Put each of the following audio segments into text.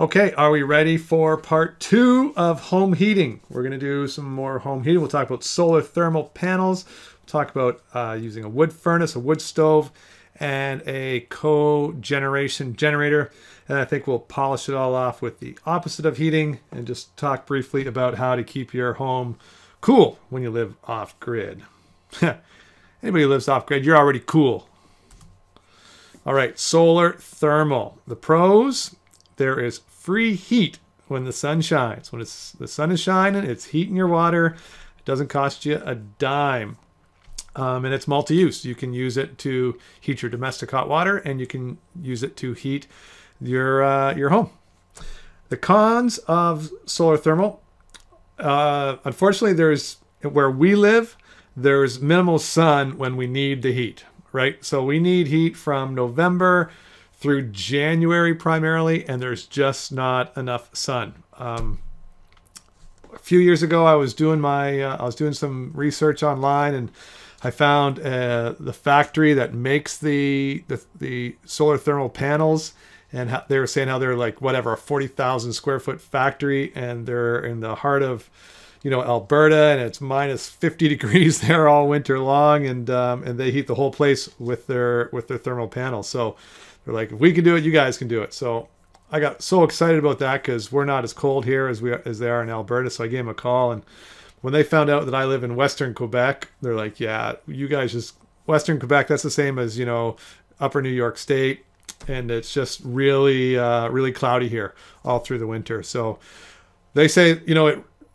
Okay, are we ready for part 2 of home heating? We're going to do some more home heating. We'll talk about solar thermal panels. We'll talk about using a wood furnace, a wood stove, and a cogeneration generator. And I think we'll polish it all off with the opposite of heating and just talk briefly about how to keep your home cool when you live off grid. Anybody who lives off grid, you're already cool. All right, solar thermal. The pros: there is free heat when the sun shines. When the sun is shining, it's heating your water. It doesn't cost you a dime. And it's multi-use. You can use it to heat your domestic hot water, and you can use it to heat your home. The cons of solar thermal: unfortunately, where we live, there's minimal sun when we need the heat, right? So we need heat from November through January primarily, and there's just not enough sun. A few years ago, I was doing some research online, and I found the factory that makes the solar thermal panels, and they were saying how they're like a 40,000 square foot factory, and they're in the heart of Alberta, and it's minus 50 degrees there all winter long, and they heat the whole place with their thermal panels. So they're like, if we can do it, you guys can do it. So I got so excited about that because we're not as cold here as they are in Alberta. So I gave them a call, and when they found out that I live in Western Quebec, they're like, yeah, you guys just Western Quebec. That's the same as Upper New York State, and it's just really really cloudy here all through the winter. So they say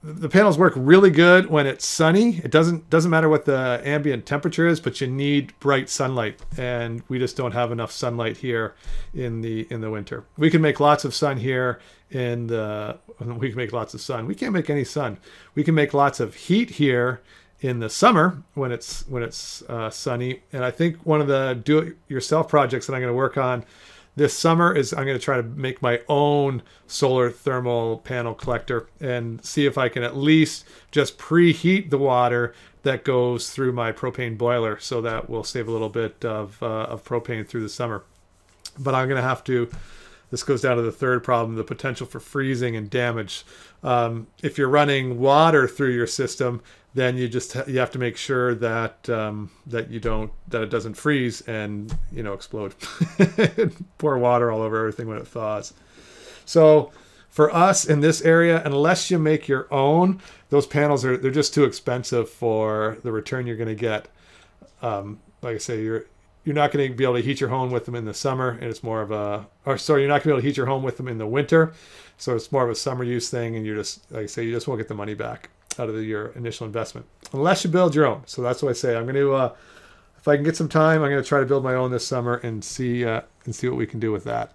the panels work really good when it's sunny. It doesn't matter what the ambient temperature is, but you need bright sunlight, and we just don't have enough sunlight here in the winter. We can make lots of sun here we can make lots of sun. We can't make any sun. We can make lots of heat here in the summer when it's sunny. And I think one of the do-it-yourself projects that I'm going to work on this summer is I'm going to try to make my own solar thermal panel collector and see if I can at least just preheat the water that goes through my propane boiler, so that will save a little bit of propane through the summer. But I'm going to have to, this goes down to the third problem, the potential for freezing and damage. If you're running water through your system, then you have to make sure that it doesn't freeze and explode. Pour water all over everything when it thaws. So for us in this area, unless you make your own, those panels they're just too expensive for the return you're going to get. Like I say, you're not going to be able to heat your home with them in the summer, and it's more of you're not going to be able to heat your home with them in the winter, so it's more of a summer use thing, and like I say, you just won't get the money back out of your initial investment unless you build your own. So that's what I say. I'm going to, if I can get some time, I'm going to try to build my own this summer and see what we can do with that.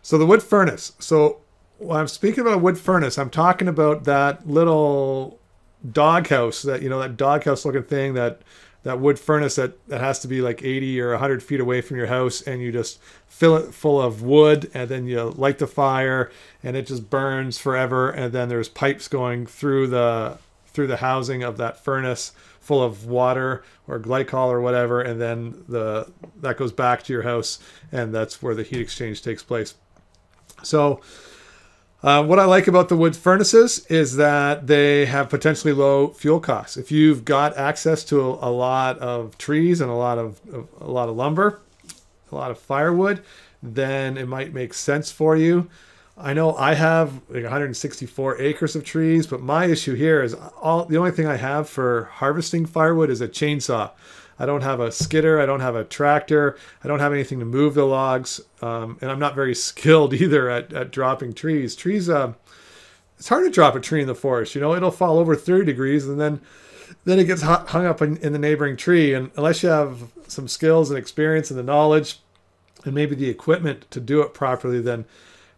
So the wood furnace. So when I'm speaking about a wood furnace, I'm talking about that little doghouse, that doghouse looking thing, that wood furnace that has to be like 80 or 100 feet away from your house, and you just fill it full of wood, and then you light the fire, and it just burns forever. And then there's pipes going through the housing of that furnace full of water or glycol or whatever, and then that goes back to your house, and that's where the heat exchange takes place. So what I like about the wood furnaces is that they have potentially low fuel costs. If you've got access to a lot of trees and a lot of lumber, a lot of firewood, then it might make sense for you. I know I have like 164 acres of trees, but my issue here is the only thing I have for harvesting firewood is a chainsaw. I don't have a skidder. I don't have a tractor. I don't have anything to move the logs. And I'm not very skilled either at dropping trees. Trees, it's hard to drop a tree in the forest. It'll fall over 30 degrees, and then it gets hung up in the neighboring tree. And unless you have some skills and experience and the knowledge and maybe the equipment to do it properly, then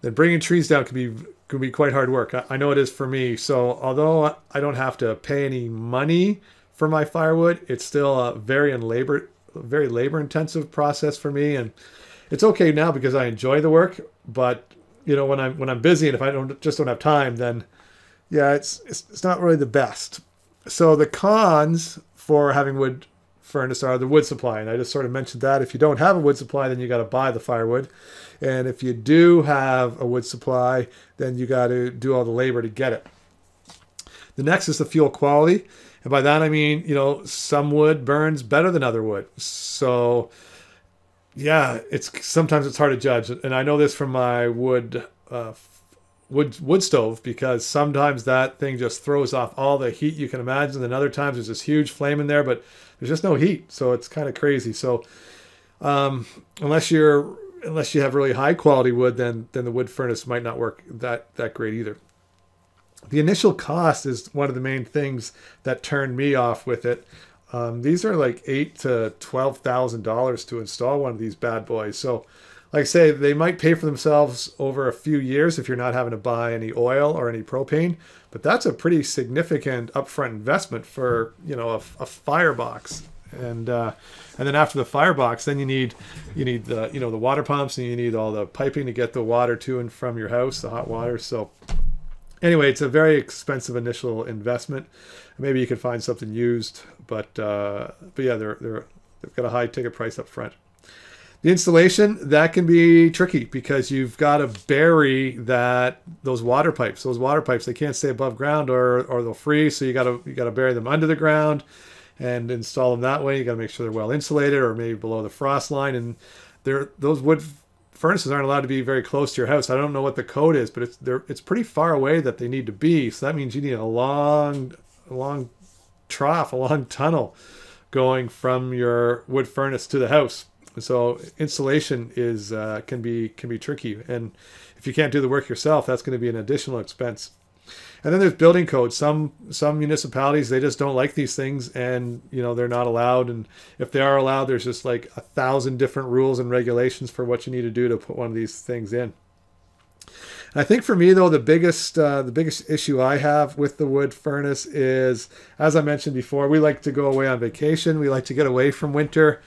bringing trees down can be quite hard work. I know it is for me. So although I don't have to pay any money for my firewood, it's still a very labor intensive process for me, and it's okay now because I enjoy the work. But when I'm busy and if I don't have time, then yeah, it's not really the best. So the cons for having wood furnace are the wood supply. And I just sort of mentioned that. If you don't have a wood supply, then you got to buy the firewood. And if you do have a wood supply, then you got to do all the labor to get it. The next is the fuel quality. And by that I mean, you know, some wood burns better than other wood. So yeah, sometimes it's hard to judge. And I know this from my wood stove, because sometimes that thing just throws off all the heat you can imagine, and other times there's this huge flame in there, but there's just no heat, so it's kind of crazy. So unless you have really high quality wood, then the wood furnace might not work that great either. The initial cost is one of the main things that turned me off with it. These are like $8,000 to $12,000 to install one of these bad boys. So like I say, they might pay for themselves over a few years if you're not having to buy any oil or any propane, but that's a pretty significant upfront investment for, you know, a firebox. And then after the firebox, then you need the, you know, the water pumps, and you need all the piping to get the water to and from your house, the hot water. So anyway, it's a very expensive initial investment. Maybe you can find something used, but yeah, they've got a high ticket price up front. The installation, that can be tricky because you've got to bury those water pipes. Those water pipes, they can't stay above ground or they'll freeze. So you got to bury them under the ground and install them that way. You got to make sure they're well insulated, or maybe below the frost line. And those wood furnaces aren't allowed to be very close to your house. I don't know what the code is, but it's pretty far away that they need to be. So that means you need a long trough, a long tunnel going from your wood furnace to the house. So installation can be tricky, and if you can't do the work yourself, that's going to be an additional expense. And then there's building codes. Some municipalities, they just don't like these things, and you know, they're not allowed. And if they are allowed, there's just like 1,000 different rules and regulations for what you need to do to put one of these things in. And I think for me though, the biggest issue I have with the wood furnace is, as I mentioned before, we like to go away on vacation. We like to get away from winter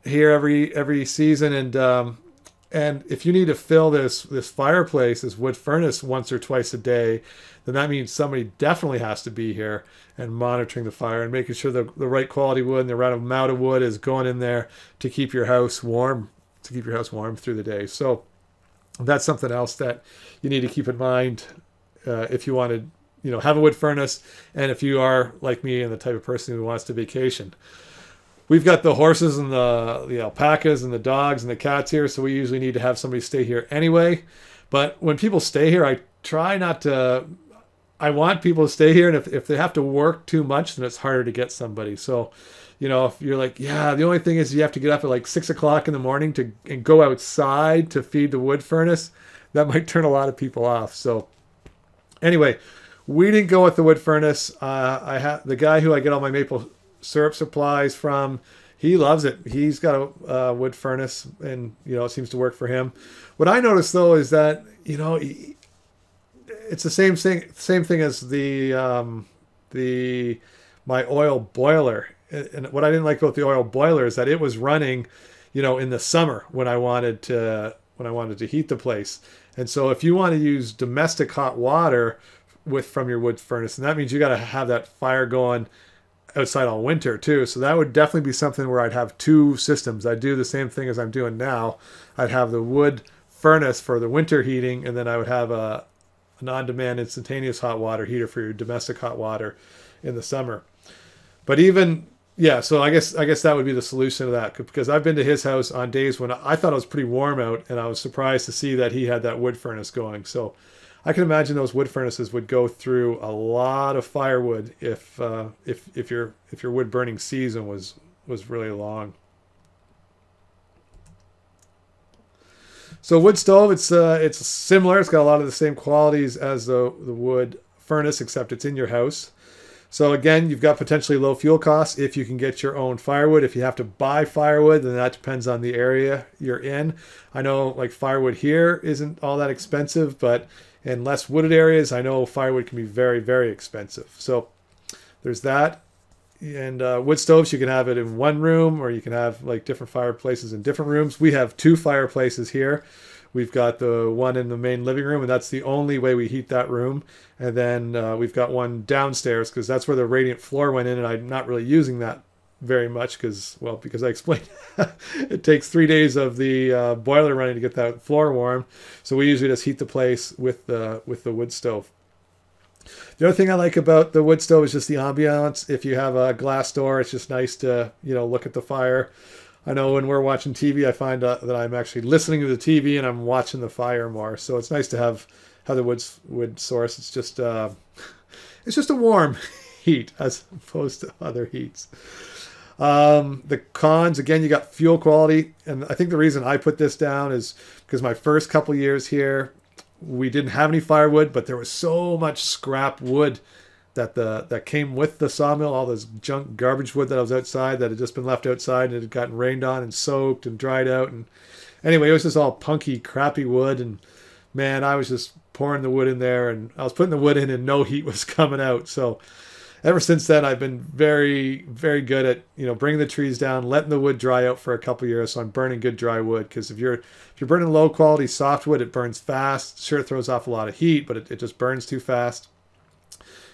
here every season, and if you need to fill this fireplace, this wood furnace, once or twice a day, then that means somebody definitely has to be here and monitoring the fire and making sure the right quality wood and the right amount of wood is going in there to keep your house warm, through the day. So that's something else that you need to keep in mind if you want to, you know, have a wood furnace, and if you are like me and the type of person who wants to vacation. We've got the horses and the alpacas and the dogs and the cats here, so we usually need to have somebody stay here anyway. But when people stay here, I try not to... I want people to stay here, and if they have to work too much, then it's harder to get somebody. So, you know, if you're like, yeah, the only thing is you have to get up at like 6 o'clock in the morning and go outside to feed the wood furnace, that might turn a lot of people off. So anyway, we didn't go with the wood furnace. The guy who I get all my maple syrup supplies from, he loves it. He's got a wood furnace, and you know, it seems to work for him. What I noticed though is that, you know, it's the same thing as my oil boiler. And what I didn't like about the oil boiler is that it was running, you know, in the summer when I wanted to heat the place. And so if you want to use domestic hot water from your wood furnace, and that means you got to have that fire going outside all winter too. So that would definitely be something where I'd have two systems. I'd do the same thing as I'm doing now. I'd have the wood furnace for the winter heating, and then I would have an on-demand instantaneous hot water heater for your domestic hot water in the summer. But even, yeah, so I guess that would be the solution to that, because I've been to his house on days when I thought it was pretty warm out, and I was surprised to see that he had that wood furnace going. So I can imagine those wood furnaces would go through a lot of firewood if your wood burning season was really long. So wood stove, it's similar. It's got a lot of the same qualities as the wood furnace, except it's in your house. So again, you've got potentially low fuel costs if you can get your own firewood. If you have to buy firewood, then that depends on the area you're in. I know like firewood here isn't all that expensive, but in less wooded areas, I know firewood can be very, very expensive. So there's that. And wood stoves, you can have it in one room, or you can have like different fireplaces in different rooms. We have two fireplaces here. We've got the one in the main living room, and that's the only way we heat that room. And then we've got one downstairs, because that's where the radiant floor went in, and I'm not really using that very much because I explained it takes 3 days of the boiler running to get that floor warm. So we usually just heat the place with the wood stove. The other thing I like about the wood stove is just the ambiance. If you have a glass door, it's just nice to, look at the fire. I know when we're watching TV, I find that I'm actually listening to the TV and I'm watching the fire more. So it's nice to have the wood source. It's just a warm heat as opposed to other heats. The cons, again, you got fuel quality. And I think the reason I put this down is because my first couple years here, we didn't have any firewood, but there was so much scrap wood that came with the sawmill, all this junk garbage wood that was outside that had just been left outside and it had gotten rained on and soaked and dried out. And anyway, it was just all punky, crappy wood. And man, I was just pouring the wood in there and I was putting the wood in and no heat was coming out. So ever since then, I've been very, very good at, bringing the trees down, letting the wood dry out for a couple of years. So I'm burning good dry wood, because if you're burning low quality softwood, it burns fast. Sure, it throws off a lot of heat, but it just burns too fast.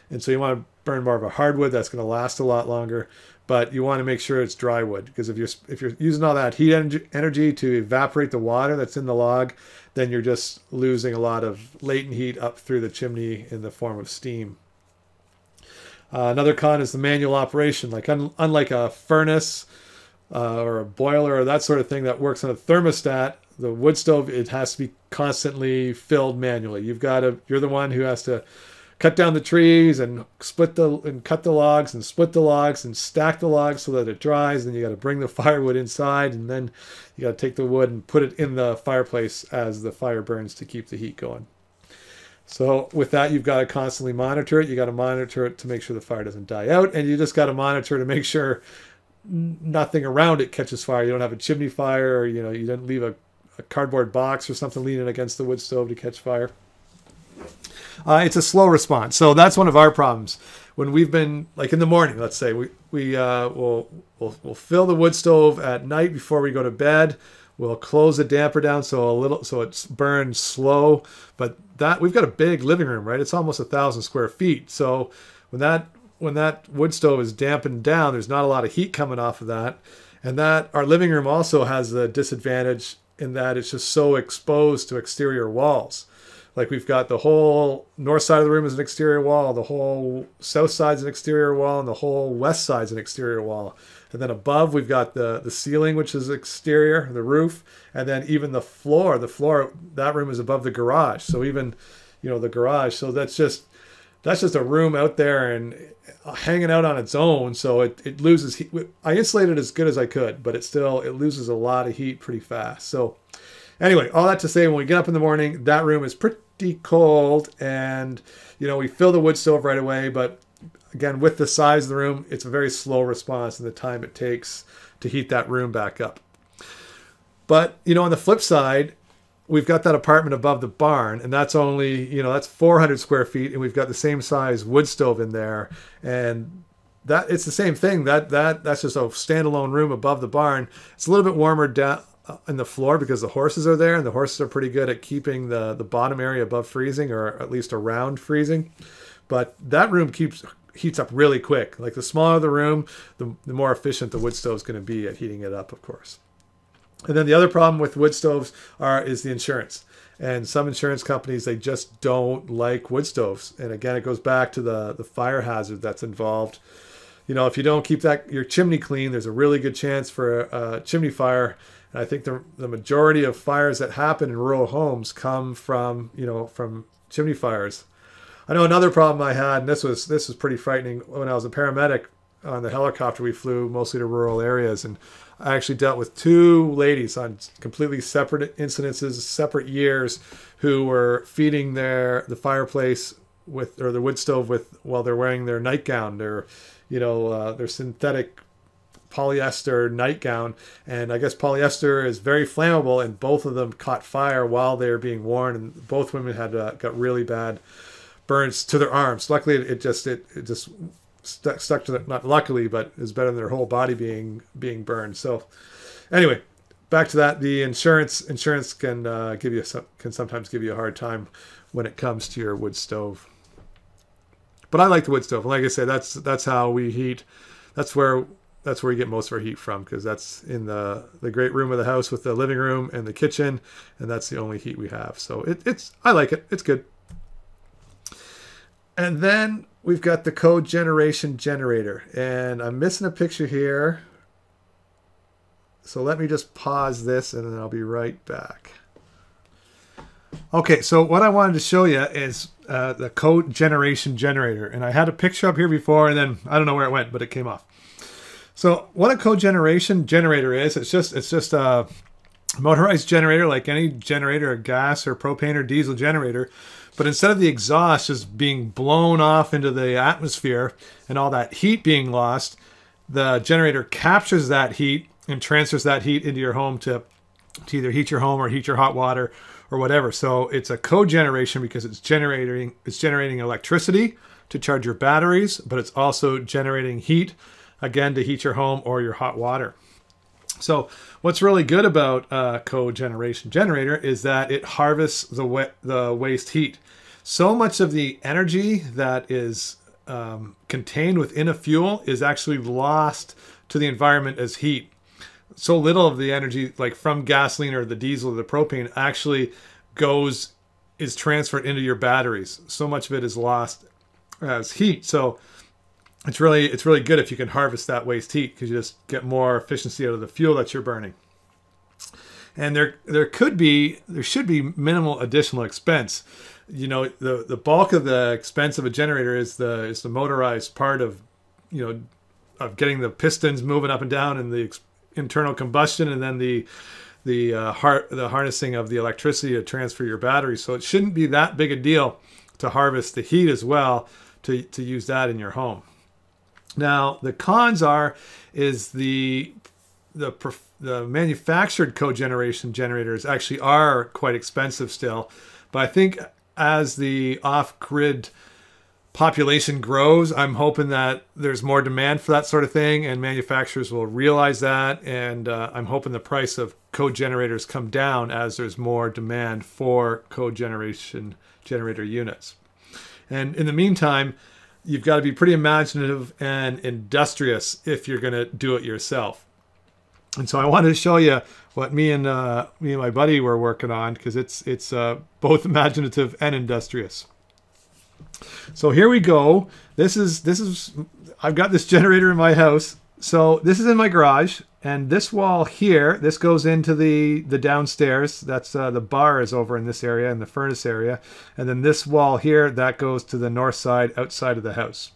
And so you want to burn more of a hardwood that's going to last a lot longer, but you want to make sure it's dry wood, because if you're using all that heat energy to evaporate the water that's in the log, then you're just losing a lot of latent heat up through the chimney in the form of steam. Another con is the manual operation. Like unlike a furnace or a boiler or that sort of thing that works on a thermostat, the wood stove, it has to be constantly filled manually. You're the one who has to cut down the trees and cut the logs and split the logs and stack the logs so that it dries. Then you got to bring the firewood inside, and then you got to take the wood and put it in the fireplace as the fire burns to keep the heat going. So with that, you've got to constantly monitor it. You got to monitor it to make sure the fire doesn't die out, and you just got to monitor to make sure nothing around it catches fire. You don't have a chimney fire, or you didn't leave a cardboard box or something leaning against the wood stove to catch fire. It's a slow response. So that's one of our problems. When we've been, like in the morning, let's say, we'll fill the wood stove at night before we go to bed. We'll close the damper down so it's burned slow. But we've got a big living room, right? It's almost 1,000 square feet. So when that wood stove is dampened down, there's not a lot of heat coming off of that. And that our living room also has the disadvantage in that it's just so exposed to exterior walls. Like we've got the whole north side of the room is an exterior wall, the whole south side's an exterior wall, and the whole west side's an exterior wall. And then above we've got the ceiling, which is exterior, the roof, and then even the floor, that room is above the garage. So even, the garage. So that's just a room out there and hanging out on its own. So it loses heat. I insulated it as good as I could, but it loses a lot of heat pretty fast. So anyway, all that to say, when we get up in the morning, that room is pretty cold, and we fill the wood stove right away. But again, with the size of the room, it's a very slow response in the time it takes to heat that room back up. But on the flip side, we've got that apartment above the barn, and that's only that's 400 square feet, and we've got the same size wood stove in there, and that it's the same thing. That's just a standalone room above the barn. It's a little bit warmer down in the floor because the horses are there, and the horses are pretty good at keeping the bottom area above freezing, or at least around freezing. But that room heats up really quick. Like the smaller the room, the more efficient the wood stove is going to be at heating it up, of course. And then the other problem with wood stoves is the insurance. And some insurance companies, they just don't like wood stoves. And again, it goes back to the fire hazard that's involved. If you don't keep your chimney clean, there's a really good chance for a chimney fire. And I think the majority of fires that happen in rural homes come from chimney fires. I know another problem I had, and this was pretty frightening. When I was a paramedic on the helicopter, we flew mostly to rural areas, and I actually dealt with 2 ladies on completely separate incidences, separate years, who were feeding the fireplace or the wood stove while they're wearing their nightgown, their synthetic polyester nightgown. And I guess polyester is very flammable, and both of them caught fire while they were being worn, and both women had got really bad burns to their arms. Luckily, it just stuck to not luckily, but it's better than their whole body being burned. So anyway, back to that. The insurance can sometimes give you a hard time when it comes to your wood stove. But I like the wood stove. Like I said, that's how we heat. That's where that's where we get most of our heat from, because that's in the great room of the house with the living room and the kitchen, and that's the only heat we have. So I like it. It's good. And then we've got the cogeneration generator, and I'm missing a picture here. So let me just pause this and then I'll be right back. Okay, so what I wanted to show you is the cogeneration generator. And I had a picture up here before, and then I don't know where it went, but it came off. So what a cogeneration generator is, it's just a motorized generator like any generator, a gas or propane or diesel generator. But instead of the exhaust just being blown off into the atmosphere and all that heat being lost, the generator captures that heat and transfers that heat into your home to either heat your home or heat your hot water or whatever. So it's a cogeneration because it's generating electricity to charge your batteries, but it's also generating heat, again, to heat your home or your hot water. So what's really good about a cogeneration generator is that it harvests the waste heat. So much of the energy that is contained within a fuel is actually lost to the environment as heat. So little of the energy, like from gasoline or the diesel or the propane, actually is transferred into your batteries. So much of it is lost as heat. So it's really good if you can harvest that waste heat, because you just get more efficiency out of the fuel that you're burning. And there should be minimal additional expense. You know, the bulk of the expense of a generator is the motorized part of, you know, of getting the pistons moving up and down and the internal combustion, and then the harnessing of the electricity to transfer your battery. So it shouldn't be that big a deal to harvest the heat as well, to use that in your home. Now the cons is the manufactured cogeneration generators actually are quite expensive still, but I think as the off-grid population grows, I'm hoping that there's more demand for that sort of thing, and manufacturers will realize that, and I'm hoping the price of cogenerators come down as there's more demand for cogeneration generator units. And in the meantime, you've got to be pretty imaginative and industrious if you're going to do it yourself. And so I wanted to show you what me and my buddy were working on, because it's both imaginative and industrious. So here we go. This is I've got this generator in my house. So this is in my garage, and this wall here, this goes into the downstairs. That's the bar is over in this area, in the furnace area. And then this wall here, that goes to the north side, outside of the house.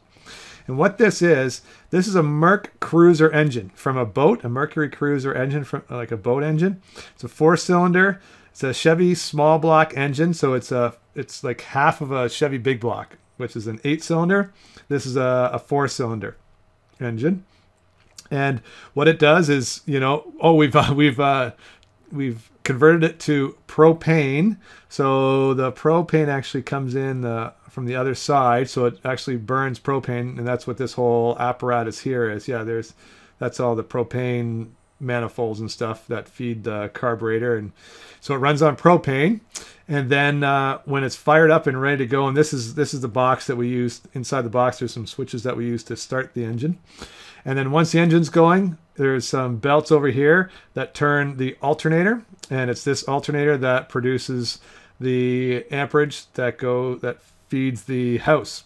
And what this is a Merc cruiser engine from a boat, a Mercury cruiser engine from like a boat engine. It's a 4-cylinder. It's a Chevy small block engine, so it's like half of a Chevy big block, which is an 8-cylinder. This is a 4-cylinder engine. And what it does is, you know, we've converted it to propane. So the propane actually comes in from the other side, so it actually burns propane, and that's what this whole apparatus here is. Yeah, that's all the propane manifolds and stuff that feed the carburetor, and so it runs on propane. And then when it's fired up and ready to go, and this is the box that we use. Inside the box, there's some switches that we use to start the engine. And then once the engine's going, there's some belts over here that turn the alternator, and it's this alternator that produces the amperage that feeds the house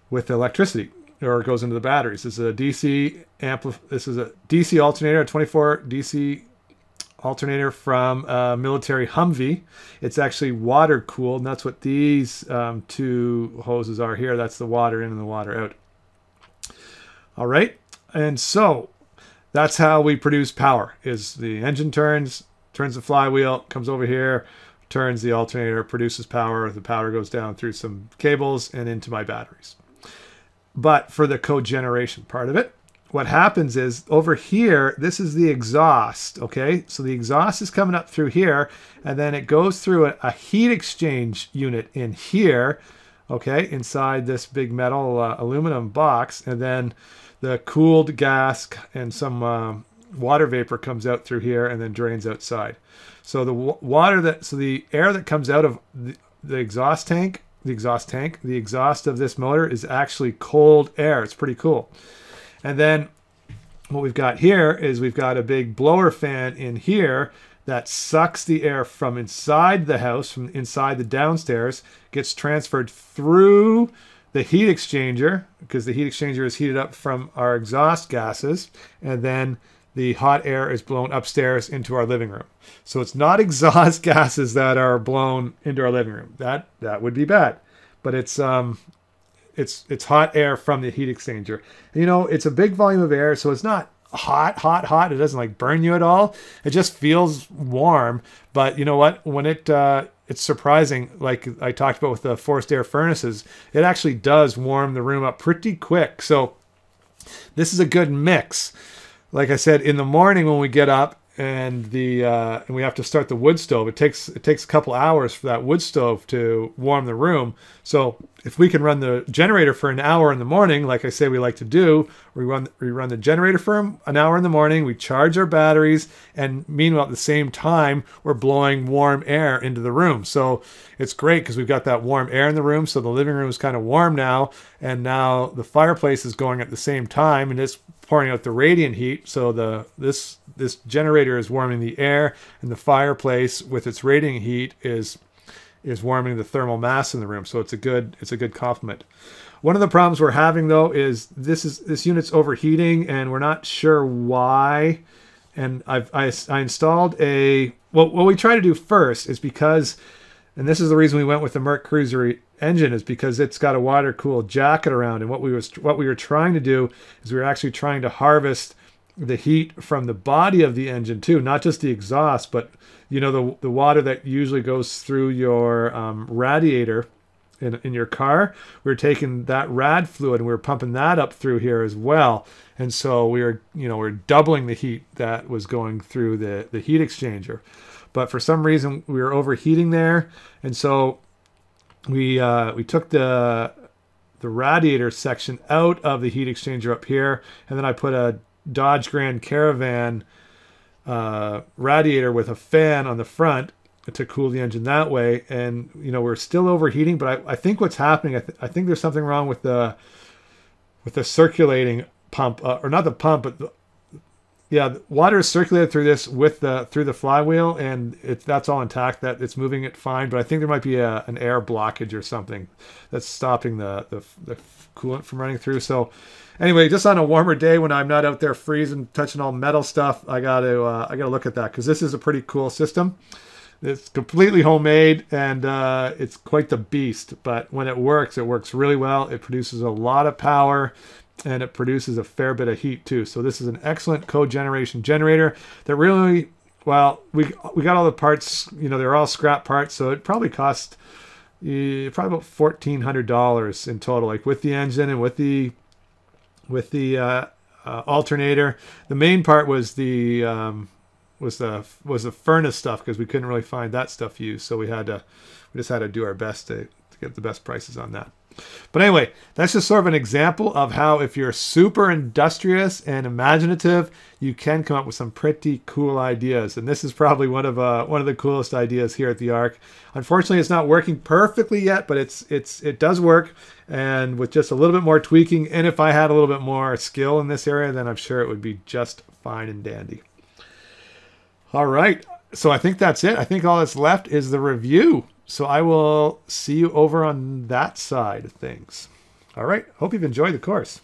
with electricity, or it goes into the batteries. This is a DC alternator, a 24 DC alternator from a military Humvee. It's actually water cooled, and that's what these two hoses are here. That's the water in and the water out. All right, and so that's how we produce power. Is the engine turns the flywheel, comes over here, turns the alternator, produces power. The power goes down through some cables and into my batteries. But for the cogeneration part of it, what happens is over here, this is the exhaust, okay? So the exhaust is coming up through here, and then it goes through a heat exchange unit in here, okay, inside this big metal aluminum box, and then the cooled gas and some water vapor comes out through here and then drains outside. So the air that comes out of the exhaust of this motor is actually cold air. It's pretty cool. And then what we've got here is we've got a big blower fan in here that sucks the air from inside the house, from inside the downstairs, gets transferred through the heat exchanger, because the heat exchanger is heated up from our exhaust gases, and then the hot air is blown upstairs into our living room. So it's not exhaust gases that are blown into our living room. That would be bad. But it's hot air from the heat exchanger. You know, it's a big volume of air, so it's not hot. It doesn't like burn you at all. It just feels warm. But you know what? When it's surprising, like I talked about with the forced air furnaces, it actually does warm the room up pretty quick. So this is a good mix. Like I said, in the morning when we get up and we have to start the wood stove, it takes a couple hours for that wood stove to warm the room. So if we can run the generator for an hour in the morning, like I say we like to do, we run the generator for an hour in the morning, we charge our batteries, and meanwhile at the same time we're blowing warm air into the room. So it's great because we've got that warm air in the room, so the living room is kind of warm now, and now the fireplace is going at the same time, and it's pouring out the radiant heat. So this generator is warming the air, and the fireplace with its radiant heat is warming the thermal mass in the room. So it's a good complement. One of the problems we're having though is this unit's overheating, and we're not sure why. And I installed what we try to do first is because, and this is the reason we went with the Merc Cruiser engine, is because it's got a water cooled jacket around. And what we were trying to do is we were actually trying to harvest the heat from the body of the engine too, not just the exhaust, but you know, the water that usually goes through your radiator in your car. We were taking that rad fluid and we were pumping that up through here as well. And so we're doubling the heat that was going through the heat exchanger. But for some reason we were overheating there, and so we took the radiator section out of the heat exchanger up here, and then I put a Dodge Grand Caravan radiator with a fan on the front to cool the engine that way. And you know, we're still overheating, but I think what's happening, I think there's something wrong with the circulating pump, or not the pump, but the water is circulated through this through the flywheel, and that's all intact, that it's moving it fine. But I think there might be an air blockage or something that's stopping the coolant from running through. So anyway, just on a warmer day when I'm not out there freezing, touching all metal stuff, I gotta look at that, because this is a pretty cool system. It's completely homemade, and it's quite the beast. But when it works really well. It produces a lot of power, and it produces a fair bit of heat too. So this is an excellent cogeneration generator that really, well, we got all the parts, you know, they're all scrap parts, so it probably cost probably about $1,400 in total, like with the engine and with the alternator. The main part was the furnace stuff, because we couldn't really find that stuff used, so we just had to do our best to get the best prices on that. But anyway, that's just sort of an example of how, if you're super industrious and imaginative, you can come up with some pretty cool ideas. And this is probably one of the coolest ideas here at the Ark. Unfortunately, it's not working perfectly yet, but it does work. And with just a little bit more tweaking, and if I had a little bit more skill in this area, then I'm sure it would be just fine and dandy. All right, so I think that's it. I think all that's left is the review. So I will see you over on that side of things. All right, hope you've enjoyed the course.